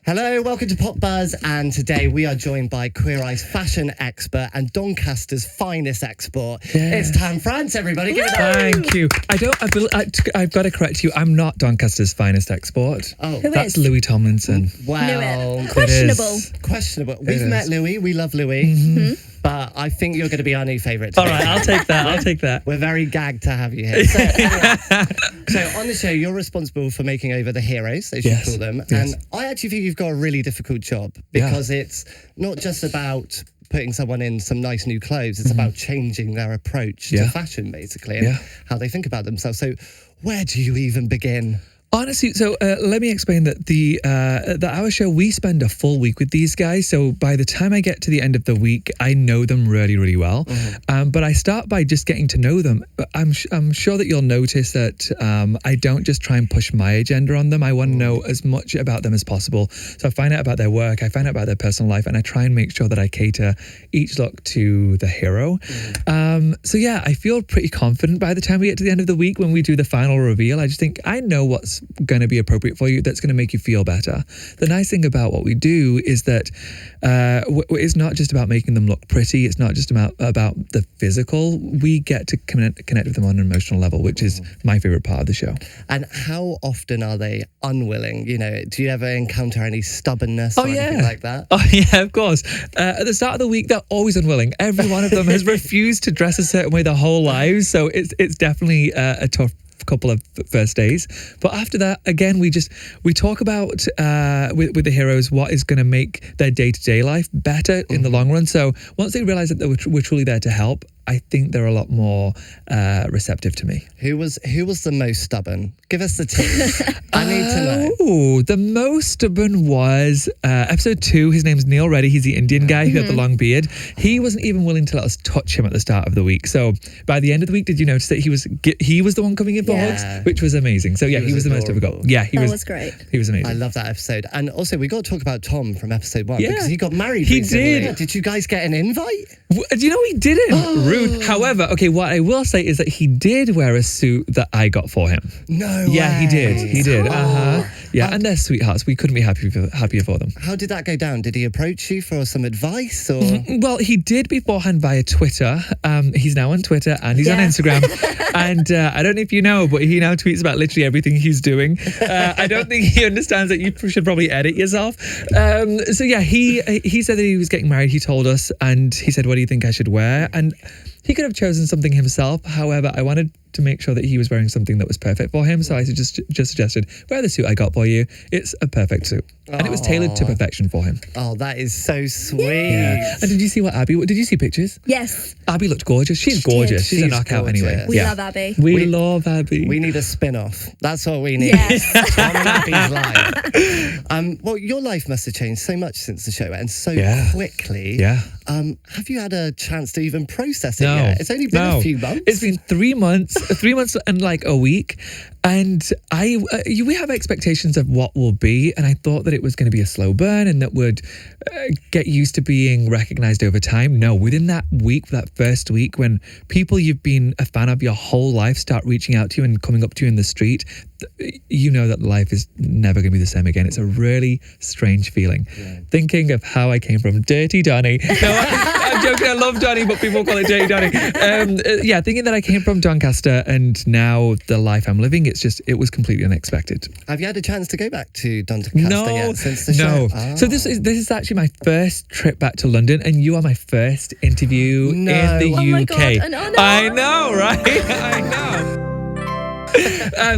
Hello, welcome to PopBuzz, and today we are joined by Queer Eye's fashion expert and Doncaster's finest export. Yeah. It's Tam France, everybody. Give it up. Thank you. I've got to correct you. I'm not Doncaster's finest export. Oh, that's Louis Tomlinson. Well, Questionable. We've met Louis. We love Louis. Mm-hmm. But I think you're going to be our new favourite. All right, I'll take that. We're very gagged to have you here. So on the show, you're responsible for making over the heroes, as you call them. Yes. And I actually think you've got a really difficult job because it's not just about putting someone in some nice new clothes. It's about changing their approach to fashion, basically, and how they think about themselves. So where do you even begin? Honestly, so let me explain that the Our Show, we spend a full week with these guys. So by the time I get to the end of the week, I know them really, really well. Mm-hmm. But I start by just getting to know them. I'm sure that you'll notice that I don't just try and push my agenda on them. I want to know as much about them as possible. So I find out about their work, I find out about their personal life, and I try and make sure that I cater each look to the hero. So yeah, I feel pretty confident by the time we get to the end of the week when we do the final reveal. I just think I know what's going to be appropriate for you, that's going to make you feel better. The nice thing about what we do is that it's not just about making them look pretty, it's not just about the physical. We get to connect with them on an emotional level, which is my favourite part of the show. And how often are they unwilling? You know, do you ever encounter any stubbornness or anything like that? Oh yeah, of course. At the start of the week, they're always unwilling. Every one of them has refused to dress a certain way their whole lives, so it's definitely a tough couple of first days. But after that, again, we talk about with the heroes what is going to make their day-to-day life better in the long run. So once they realize that we're truly there to help, I think they're a lot more receptive to me. Who was the most stubborn? Give us the tip. I need to know. Oh, the most stubborn was episode 2. His name's Neil Reddy. He's the Indian guy who had the long beard. He wasn't even willing to let us touch him at the start of the week. So by the end of the week, did you notice that he was the one coming in for hugs, which was amazing. So yeah, he was the most difficult. Yeah, that was great. He was amazing. I love that episode. And also, we got to talk about Tom from episode 1 because he got married. He recently. did. Did you guys get an invite? Do you know he didn't? Rude. However, okay, what I will say is that he did wear a suit that I got for him. No Yeah, way. he did. He did. Yeah, and they're sweethearts. We couldn't be happier for them. How did that go down? Did he approach you for some advice? Or Well, he did beforehand via Twitter. He's now on Twitter and he's on Instagram. And I don't know if you know, but he now tweets about literally everything he's doing. I don't think he understands that you should probably edit yourself. So yeah, he said that he was getting married. He told us, and he said, "What do you think I should wear?" And he could have chosen something himself. However, I wanted to make sure that he was wearing something that was perfect for him. So I just suggested, wear the suit I got for you. It's a perfect suit. And it was tailored to perfection for him. Oh, that is so sweet. Yeah. And did you see did you see pictures? Yes. Abby looked gorgeous. She's gorgeous. She's a knockout gorgeous. anyway. We love Abby. We love Abby. We need a spin-off. That's what we need. Yes. Tom and Abby's life. Well, your life must have changed so much since the show and so quickly. Yeah. Have you had a chance to even process it yet? It's only been a few months. It's been 3 months. 3 months and like a week. And we have expectations of what will be, and I thought that it was going to be a slow burn and that would get used to being recognized over time. No, within that first week, when people you've been a fan of your whole life start reaching out to you and coming up to you in the street, you know that life is never going to be the same again. It's a really strange feeling. Yeah. Thinking of how I came from Dirty Donny. No, I'm joking, I love Donny, but people call it Dirty Donny. Thinking that I came from Doncaster and now the life I'm living, it was completely unexpected. Have you had a chance to go back to Doncaster yet since the show? No. So this is actually my first trip back to London, and you are my first interview in the UK. My God, an honor. I know, right? I know.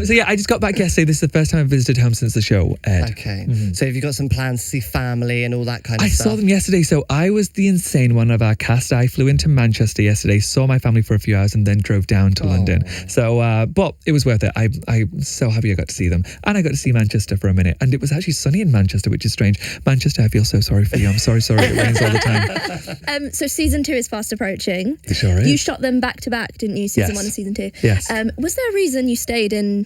So yeah, I just got back yesterday. This is the first time I've visited home since the show aired. Okay. So have you got some plans to see family and all that kind of stuff? I saw them yesterday. So I was the insane one of our cast. I flew into Manchester yesterday, saw my family for a few hours, and then drove down to London. So, but it was worth it. I'm so happy I got to see them. And I got to see Manchester for a minute. And it was actually sunny in Manchester, which is strange. Manchester, I feel so sorry for you. I'm sorry. It rains all the time. So season 2 is fast approaching. It sure is. You shot them back to back, didn't you? Season 1 and season 2. Yes. Was there a reason you stayed in,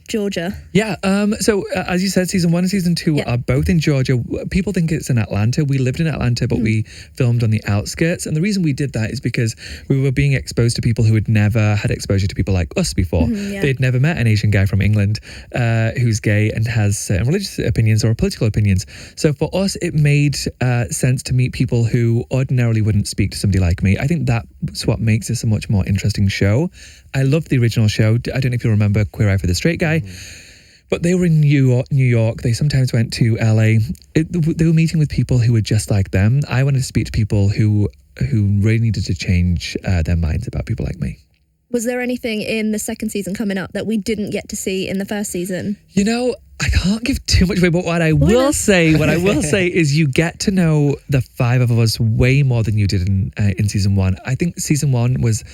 Georgia. Yeah. So as you said, season 1 and season 2 are both in Georgia. People think it's in Atlanta. We lived in Atlanta, but we filmed on the outskirts. And the reason we did that is because we were being exposed to people who had never had exposure to people like us before. They'd never met an Asian guy from England who's gay and has certain religious opinions or political opinions. So for us, it made sense to meet people who ordinarily wouldn't speak to somebody like me. I think that's what makes this a much more interesting show. I loved the original show. I don't know if you remember Queer Eye for the Straight Guy, but they were in New York. They sometimes went to LA. They were meeting with people who were just like them. I wanted to speak to people who really needed to change their minds about people like me. Was there anything in the second season coming up that we didn't get to see in the first season? You know, I can't give too much away, but what I will say is you get to know the 5 of us way more than you did in season 1. I think season 1 was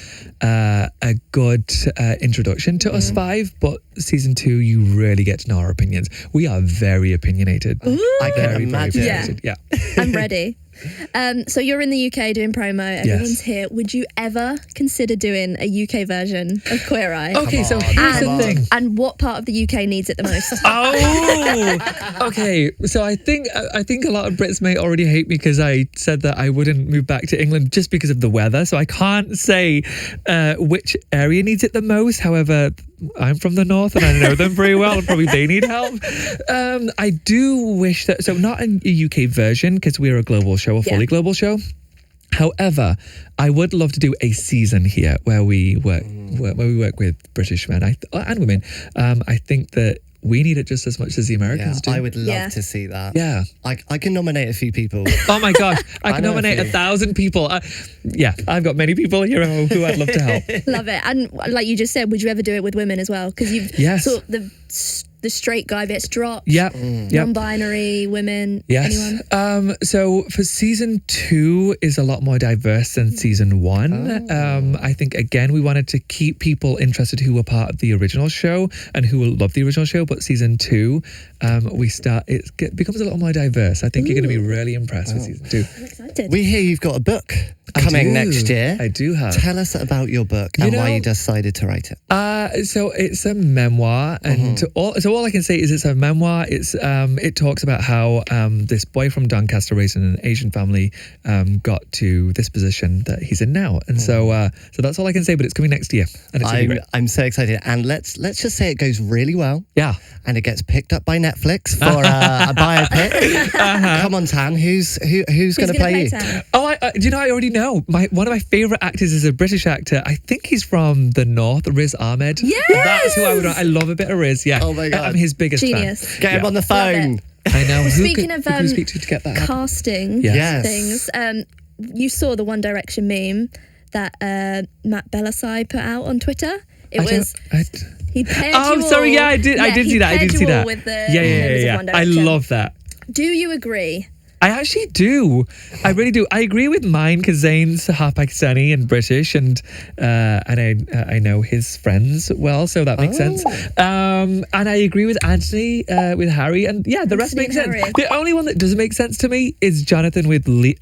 a good introduction to us 5, but season 2, you really get to know our opinions. We are very opinionated. Ooh. I can imagine. Yeah. I'm ready. So you're in the UK doing promo. Everyone's here. Would you ever consider doing a UK version of Queer Eye? Okay, so here's the thing. And what part of the UK needs it the most? Okay. So I think a lot of Brits may already hate me because I said that I wouldn't move back to England just because of the weather. So I can't say which area needs it the most. However, I'm from the north and I know them very well, and probably they need help. I do wish that, so not a UK version because we're a global show, a fully global show. However, I would love to do a season here where we work with British men and women. I think that we need it just as much as the Americans do. I would love to see that. Yeah. I can nominate a few people. Oh my gosh, I can nominate 1,000 people. I've got many people here who I'd love to help. Love it. And like you just said, would you ever do it with women as well? Because you've thought the straight guy bit's dropped. Non-binary, women, anyone? So for season 2 is a lot more diverse than season 1. I think, again, we wanted to keep people interested who were part of the original show and who will love the original show. But season 2, it becomes a lot more diverse. I think you're going to be really impressed with season 2. I'm excited. We hear you've got a book coming next year. I do have. Tell us about your book and why you decided to write it. So it's a memoir, and all I can say is it's a memoir. It talks about how this boy from Doncaster, raised in an Asian family, got to this position that he's in now, and so that's all I can say. But it's coming next year, and it's I'm so excited. And let's just say it goes really well. Yeah, and it gets picked up by Netflix for a biopic. Come on, Tan, who's going to play you? Tan? Oh, do you know? I already know. One of my favourite actors is a British actor. I think he's from the north, Riz Ahmed. Yes! That's who I would want. I love a bit of Riz, yeah. Oh my God. I'm his biggest Genius. fan. Get him on the phone. I know. Well, speaking of who can we speak to get that casting things, you saw the One Direction meme that Matt Bellassai put out on Twitter. He paired you all. Sorry, yeah, I did see that. I did see that. With the members of One Direction. I love that. Do you agree? I actually do. I really do. I agree with mine because Zayn's half Pakistani and British, and I know his friends well, so that makes sense. And I agree with Anthony with Harry, and the rest makes sense. The only one that doesn't make sense to me is Jonathan with Louis.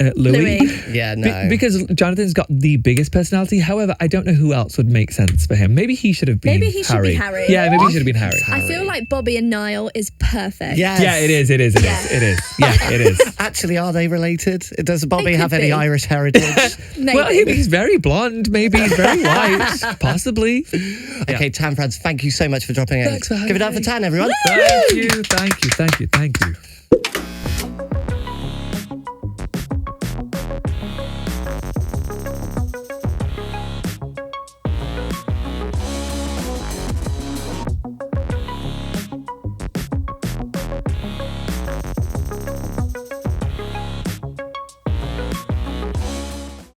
Yeah, no. Because Jonathan's got the biggest personality. However, I don't know who else would make sense for him. Maybe he should have been. Maybe he should be Harry. Yeah, maybe he should have been Harry. I feel like Bobby and Niall is perfect. Yes. Yeah, it is. Yeah, it is. Actually, are they related? Does Bobby have any be. Irish heritage? Maybe. Well, he's very blonde. Maybe he's very white. Possibly. Okay, Tan Franz, thank you so much for dropping in. Thanks for having Give it up me. for Tan, everyone. Thank you.